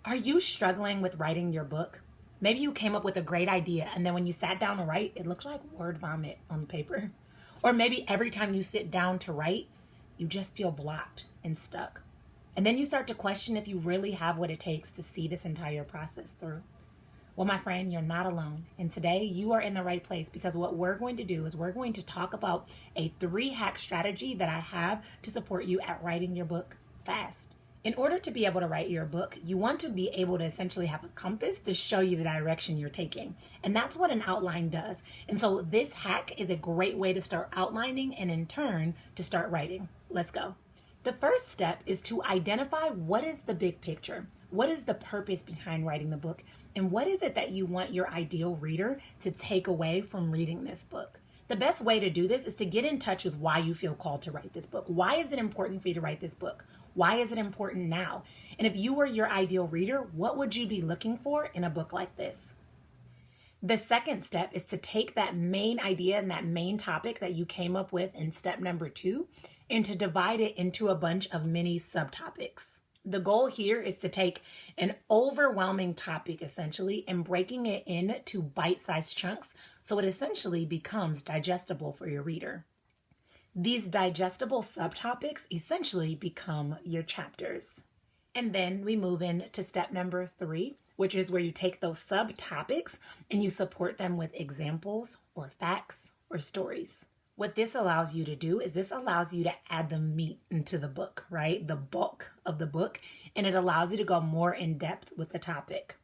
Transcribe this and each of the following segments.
Are you struggling with writing your book? Maybe you came up with a great idea and then when you sat down to write, it looked like word vomit on paper. Or maybe every time you sit down to write, you just feel blocked and stuck. And then you start to question if you really have what it takes to see this entire process through. Well, my friend, you're not alone. And today you are in the right place because what we're going to do is we're going to talk about a 3-hack strategy that I have to support you at writing your book fast. In order to be able to write your book, you want to be able to essentially have a compass to show you the direction you're taking. And that's what an outline does. And so this hack is a great way to start outlining and in turn to start writing. Let's go. The first step is to identify what is the big picture. What is the purpose behind writing the book? And what is it that you want your ideal reader to take away from reading this book? The best way to do this is to get in touch with why you feel called to write this book. Why is it important for you to write this book? Why is it important now? And if you were your ideal reader, what would you be looking for in a book like this? The second step is to take that main idea and that main topic that you came up with in step number 2 and to divide it into a bunch of mini subtopics. The goal here is to take an overwhelming topic essentially and breaking it into bite-sized chunks so it essentially becomes digestible for your reader. These digestible subtopics essentially become your chapters. And then we move into step number 3, which is where you take those subtopics and you support them with examples or facts or stories. What this allows you to do is this allows you to add the meat into the book, right? The bulk of the book, and it allows you to go more in depth with the topic.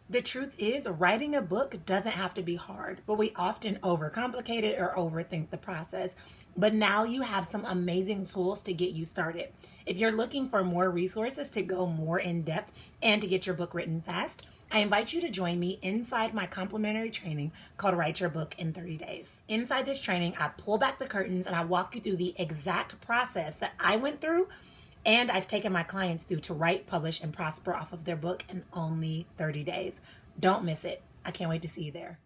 The truth is, writing a book doesn't have to be hard, but we often overcomplicate it or overthink the process. But now you have some amazing tools to get you started. If you're looking for more resources to go more in depth and to get your book written fast, I invite you to join me inside my complimentary training called Write Your Book in 30 Days. Inside this training, I pull back the curtains and I walk you through the exact process that I went through and I've taken my clients through to write, publish, and prosper off of their book in only 30 days. Don't miss it. I can't wait to see you there.